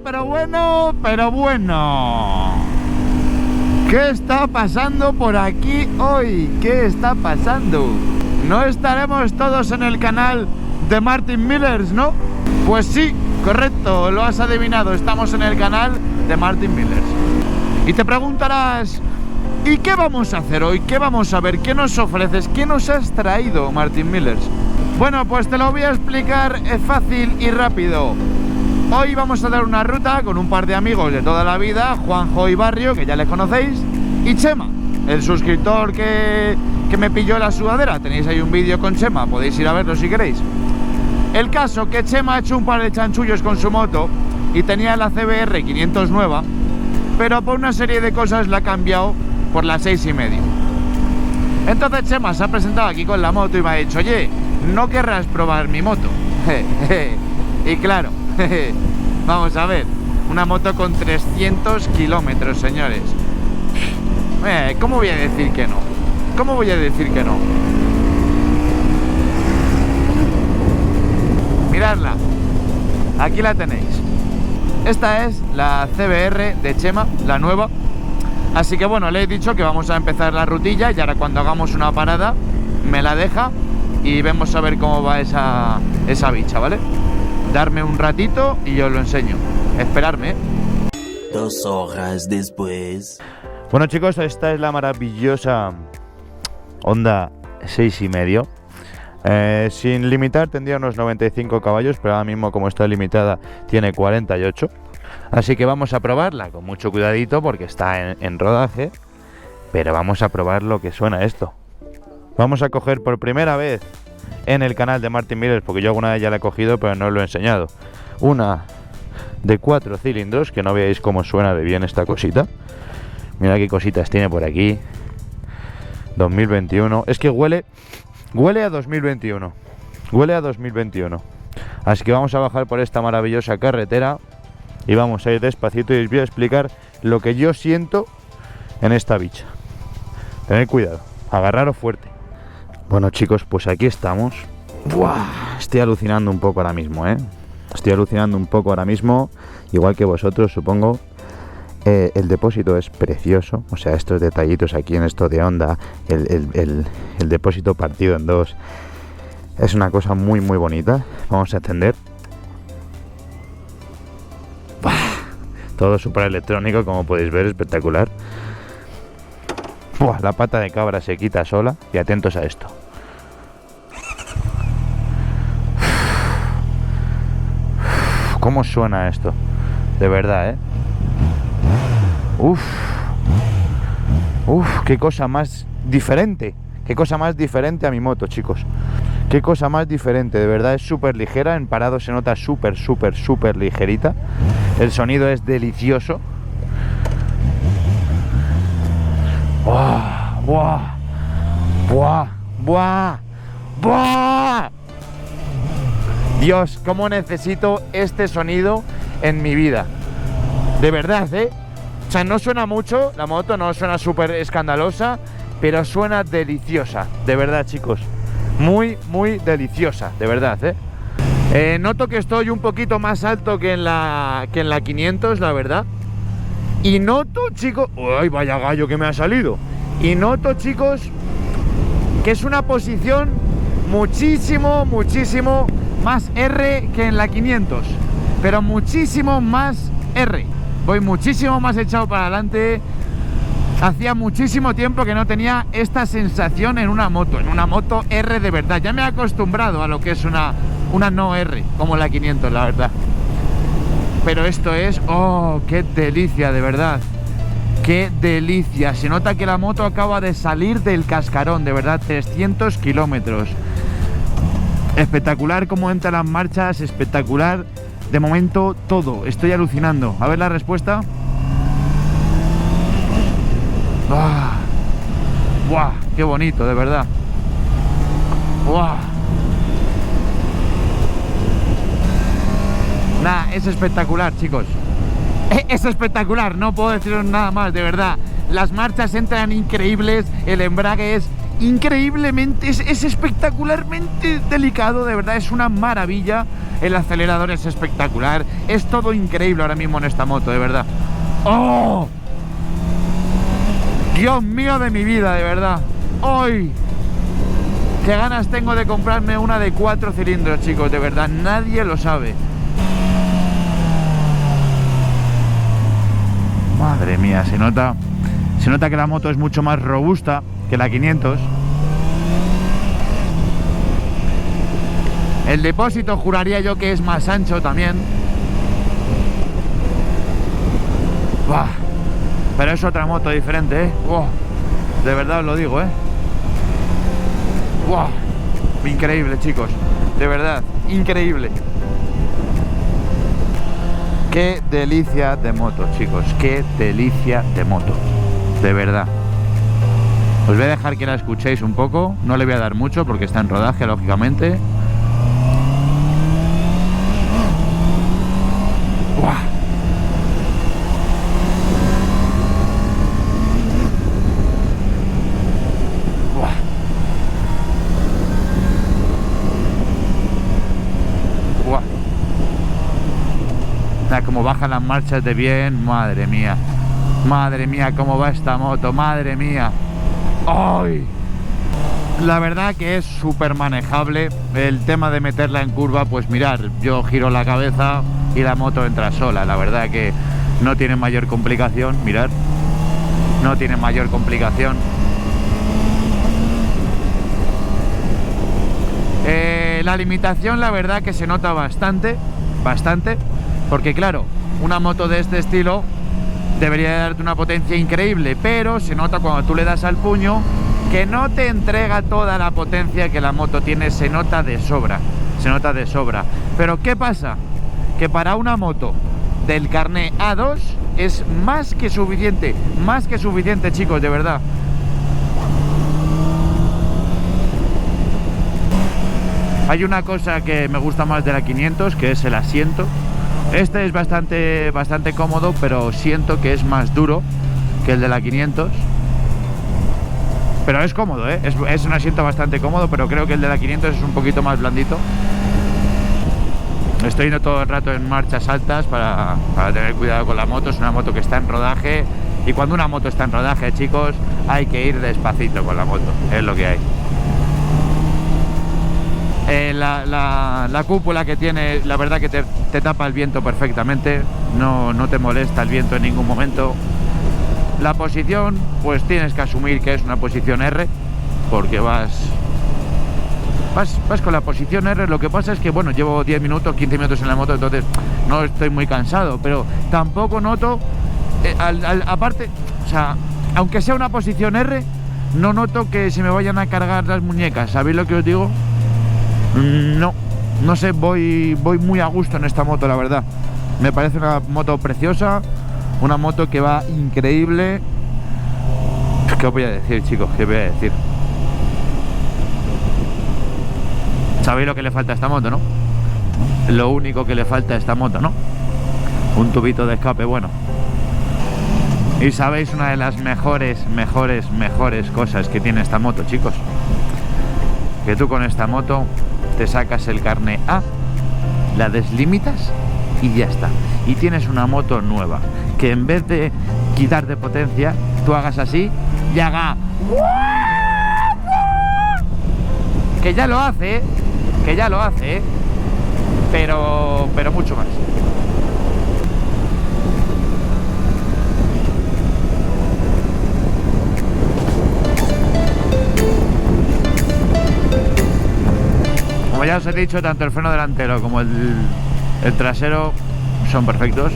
pero bueno. ¿Qué está pasando por aquí hoy? ¿Qué está pasando? ¿No estaremos todos en el canal de Martin Millers, no? Pues sí, correcto, lo has adivinado. Estamos en el canal de Martin Millers. Y te preguntarás, ¿y qué vamos a hacer hoy? ¿Qué vamos a ver? ¿Qué nos ofreces? ¿Qué nos has traído, Martin Millers? Bueno, pues te lo voy a explicar fácil y rápido. Hoy vamos a dar una ruta con un par de amigos de toda la vida, Juanjo y Barrio, que ya les conocéis, y Chema, el suscriptor que me pilló la sudadera. Tenéis ahí un vídeo con Chema, podéis ir a verlo si queréis. El caso que Chema ha hecho un par de chanchullos con su moto y tenía la CBR 500 nueva, pero por una serie de cosas la ha cambiado por la 6,5. Entonces Chema se ha presentado aquí con la moto y me ha dicho, oye, ¿no querrás probar mi moto? Y claro, vamos a ver, una moto con 300 kilómetros, señores. ¿Cómo voy a decir que no? ¿Cómo voy a decir que no? Miradla, aquí la tenéis. Esta es la CBR de Chema, la nueva. Así que bueno, le he dicho que vamos a empezar la rutilla y ahora cuando hagamos una parada me la deja y vemos a ver cómo va esa bicha, ¿vale? Darme un ratito y yo os lo enseño. Esperarme. 2 horas después. Bueno, chicos, esta es la maravillosa Honda 6,5. Sin limitar tendría unos 95 caballos, pero ahora mismo como está limitada tiene 48. Así que vamos a probarla con mucho cuidadito porque está en rodaje. Pero vamos a probar lo que suena esto. Vamos a coger por primera vez en el canal de Martin Millers, porque yo alguna vez ya la he cogido pero no os lo he enseñado, una de 4 cilindros, que no veáis cómo suena de bien esta cosita. Mira qué cositas tiene por aquí. 2021. Es que huele a 2021. Huele a 2021. Así que vamos a bajar por esta maravillosa carretera y vamos a ir despacito y os voy a explicar lo que yo siento en esta bicha. Tened cuidado, agarraros fuerte. Bueno, chicos, pues aquí estamos. ¡Buah! Estoy alucinando un poco ahora mismo, ¿eh? Estoy alucinando un poco ahora mismo, igual que vosotros, supongo. El depósito es precioso, o sea, estos detallitos aquí en esto de Honda, el depósito partido en dos, es una cosa muy muy bonita. Vamos a encender. ¡Bah! Todo súper electrónico, como podéis ver, espectacular. ¡Buah! La pata de cabra se quita sola y atentos a esto. ¿Cómo suena esto? De verdad, ¿eh? Qué cosa más diferente. Qué cosa más diferente a mi moto, chicos. Qué cosa más diferente. De verdad es súper ligera. En parado se nota súper ligerita. El sonido es delicioso. ¡Buah! ¡Buah! ¡Buah! ¡Buah! ¡Buah! Dios, cómo necesito este sonido en mi vida. De verdad, ¿eh? O sea, no suena mucho, la moto no suena súper escandalosa, pero suena deliciosa, de verdad, chicos. Muy, muy deliciosa, de verdad, ¿eh? Noto que estoy un poquito más alto que en la 500, la verdad. Y noto, chicos... ¡Ay, vaya gallo que me ha salido! Y noto, chicos, que es una posición muchísimo más R que en la 500. Pero muchísimo más R. Voy muchísimo más echado para adelante. Hacía muchísimo tiempo que no tenía esta sensación en una moto R de verdad. Ya me he acostumbrado a lo que es una no R, como la 500, la verdad. Pero esto es... ¡Oh, qué delicia, de verdad! ¡Qué delicia! Se nota que la moto acaba de salir del cascarón, de verdad, 300 kilómetros. Espectacular cómo entran las marchas, espectacular. De momento, todo. Estoy alucinando. A ver la respuesta. ¡Buah! ¡Buah! ¡Qué bonito, de verdad! ¡Buah! Nah, es espectacular, chicos. Es espectacular, no puedo deciros nada más, de verdad. Las marchas entran increíbles, el embrague es increíblemente, es espectacularmente delicado, de verdad, es una maravilla. El acelerador es espectacular, es todo increíble ahora mismo en esta moto, de verdad. ¡Oh! Dios mío de mi vida, de verdad. ¡Ay! ¡Qué ganas tengo de comprarme una de 4 cilindros, chicos! De verdad, nadie lo sabe. Madre mía, se nota que la moto es mucho más robusta que la 500. El depósito juraría yo que es más ancho también. ¡Buah! Pero es otra moto diferente, ¿eh? ¡Wow! De verdad os lo digo, ¿eh? ¡Wow! Increíble, chicos. De verdad, increíble. Qué delicia de moto, chicos. Qué delicia de moto. De verdad. Os voy a dejar que la escuchéis un poco. No le voy a dar mucho porque está en rodaje, lógicamente. ¡Buah! ¡Buah! ¡Buah! Mira cómo bajan las marchas de bien. Madre mía. Madre mía, cómo va esta moto. Madre mía. ¡Ay! La verdad que es súper manejable. El tema de meterla en curva, pues mirar, yo giro la cabeza y la moto entra sola. La verdad que no tiene mayor complicación. Mirad, no tiene mayor complicación. La limitación, la verdad que se nota bastante, porque claro, una moto de este estilo debería darte una potencia increíble, pero se nota cuando tú le das al puño que no te entrega toda la potencia que la moto tiene. Se nota de sobra, pero ¿qué pasa? Que para una moto del carné A2 es más que suficiente, chicos, de verdad. Hay una cosa que me gusta más de la 500, que es el asiento. Este es bastante cómodo, pero siento que es más duro que el de la 500. Pero es cómodo, ¿eh? Es un asiento bastante cómodo, pero creo que el de la 500 es un poquito más blandito. Estoy yendo todo el rato en marchas altas para tener cuidado con la moto. Es una moto que está en rodaje, y cuando una moto está en rodaje, chicos, hay que ir despacito con la moto, es lo que hay. La cúpula que tiene, la verdad que te tapa el viento perfectamente, no te molesta el viento en ningún momento. La posición, pues tienes que asumir que es una posición R, porque vas con la posición R. Lo que pasa es que, bueno, llevo 10 minutos, 15 minutos en la moto, entonces no estoy muy cansado, pero tampoco noto, aparte, o sea, aunque sea una posición R, no noto que se me vayan a cargar las muñecas. ¿Sabéis lo que os digo? No sé, voy muy a gusto en esta moto, la verdad. Me parece una moto preciosa, una moto que va increíble. ¿Qué os voy a decir, chicos? ¿Qué voy a decir? ¿Sabéis lo que le falta a esta moto, no? Lo único que le falta a esta moto, ¿no? Un tubito de escape bueno. Y sabéis una de las mejores cosas que tiene esta moto, chicos, que tú con esta moto te sacas el carné A, la deslimitas y ya está. Y tienes una moto nueva, que en vez de quitarte potencia, tú hagas así y haga... Que ya lo hace, pero mucho más. Como ya os he dicho, tanto el freno delantero como el trasero son perfectos,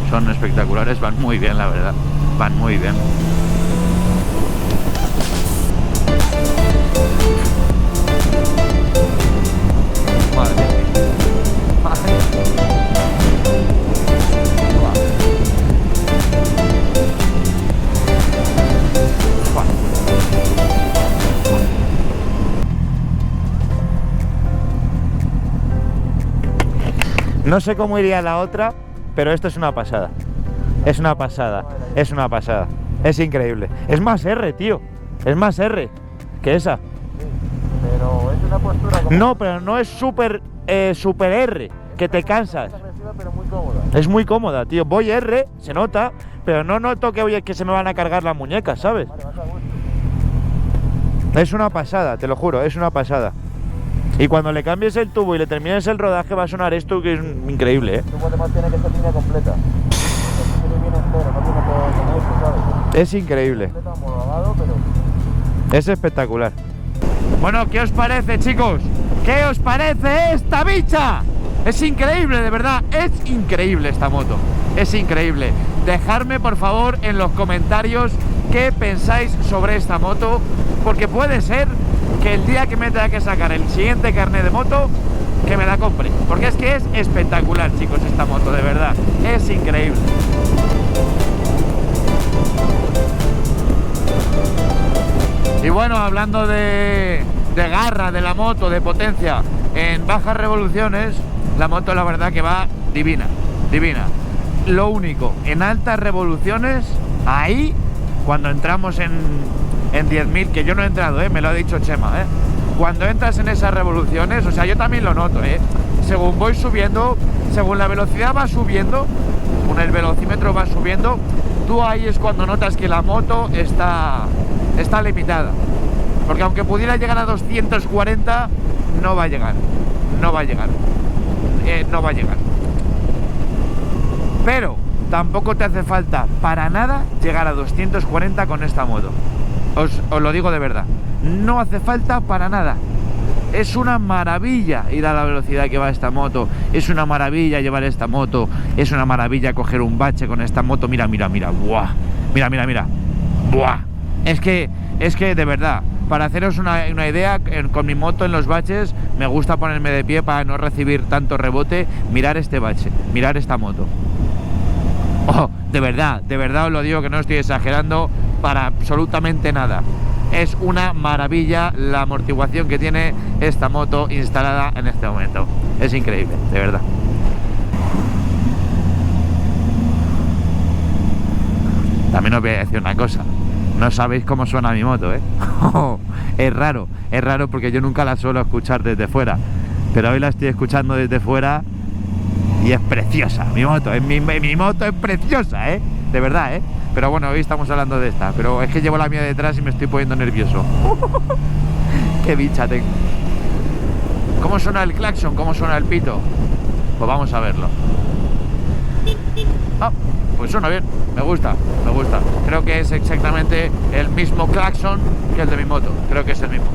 son espectaculares, van muy bien, la verdad, van muy bien. Madre mía. No sé cómo iría la otra, pero esto es una pasada. Es una pasada. Es increíble. Es más R, tío. Es más R. que esa. Sí, pero es una postura como... No, pero no es super R, que te cansas. Es agresiva, pero muy cómoda. Es muy cómoda, tío. Voy R, se nota, pero no noto que, oye, que se me van a cargar las muñecas, ¿sabes? Vale, vas a gusto. Es una pasada, te lo juro, es una pasada. Y cuando le cambies el tubo y le termines el rodaje va a sonar esto que es increíble, ¿eh? El tubo además tiene que ser línea completa. Tiene bien entero, no tiene todo como esto, ¿sabes? Es increíble. Completa, homologado, pero... Es espectacular. Bueno, ¿qué os parece, chicos? ¿Qué os parece esta bicha? Es increíble, de verdad, es increíble esta moto. Es increíble. Dejadme, por favor, en los comentarios qué pensáis sobre esta moto, porque puede ser que el día que me tenga que sacar el siguiente carnet de moto, que me la compre. Porque es que es espectacular, chicos, esta moto, de verdad. Es increíble. Y bueno, hablando de garra de la moto, de potencia, en bajas revoluciones, la moto la verdad que va divina, divina. Lo único, en altas revoluciones, ahí, cuando entramos en 10.000, que yo no he entrado, me lo ha dicho Chema, cuando entras en esas revoluciones, o sea, yo también lo noto, según voy subiendo, según la velocidad va subiendo, con el velocímetro va subiendo, tú ahí es cuando notas que la moto está limitada. Porque aunque pudiera llegar a 240, no va a llegar. No va a llegar. No va a llegar. Pero tampoco te hace falta para nada llegar a 240 con esta moto. Os lo digo de verdad. No hace falta para nada. Es una maravilla ir a la velocidad que va esta moto. Es una maravilla llevar esta moto. Es una maravilla coger un bache con esta moto. Mira, mira, mira. ¡Buah! Mira, mira, mira. ¡Buah! Es que de verdad, para haceros una idea, con mi moto en los baches me gusta ponerme de pie para no recibir tanto rebote. Mirar este bache, mirar esta moto. Oh, de verdad os lo digo, que no estoy exagerando para absolutamente nada. Es una maravilla la amortiguación que tiene esta moto instalada en este momento. Es increíble, de verdad. También os voy a decir una cosa. No sabéis cómo suena mi moto, es raro porque yo nunca la suelo escuchar desde fuera, pero hoy la estoy escuchando desde fuera y es preciosa mi moto. Mi moto es preciosa, de verdad, pero bueno, hoy estamos hablando de esta, pero es que llevo la mía detrás y me estoy poniendo nervioso. Qué bicha tengo. ¿Cómo suena el claxon? ¿Cómo suena el pito? Pues vamos a verlo. Ah, pues suena bien, me gusta. Creo que es exactamente el mismo claxon que el de mi moto, creo que es el mismo.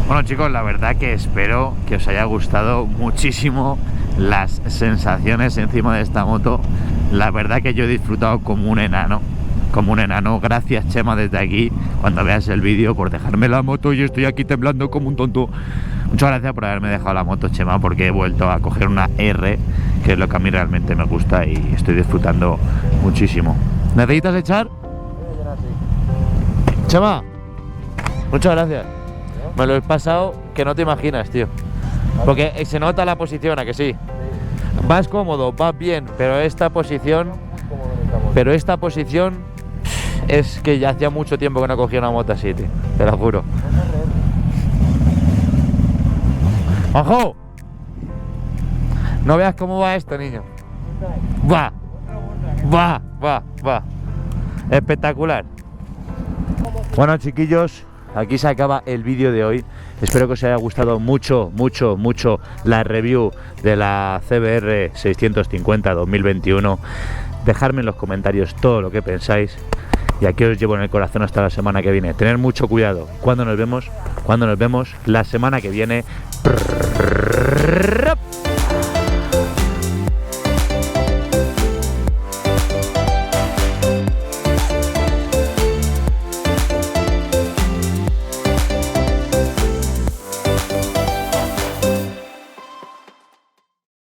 Bueno, chicos, la verdad que espero que os haya gustado muchísimo las sensaciones encima de esta moto. La verdad que yo he disfrutado como un enano. Gracias, Chema, desde aquí, cuando veas el vídeo, por dejarme la moto. Yo estoy aquí temblando como un tonto. Muchas gracias por haberme dejado la moto, Chema, porque he vuelto a coger una R, que es lo que a mí realmente me gusta y estoy disfrutando muchísimo. ¿Necesitas echar? Chema, muchas gracias. Me lo he pasado que no te imaginas, tío. Porque se nota la posición, ¿a que sí? Vas cómodo, vas bien, pero esta posición es que ya hacía mucho tiempo que no cogía una moto así, tío, te lo juro. ¡Ojo! No veas cómo va esto, niño. Va. Espectacular. Bueno, chiquillos, aquí se acaba el vídeo de hoy. Espero que os haya gustado mucho la review de la CBR 650 2021. Dejadme en los comentarios todo lo que pensáis. Y aquí os llevo en el corazón hasta la semana que viene. Tener mucho cuidado. ¿Cuándo nos vemos? La semana que viene.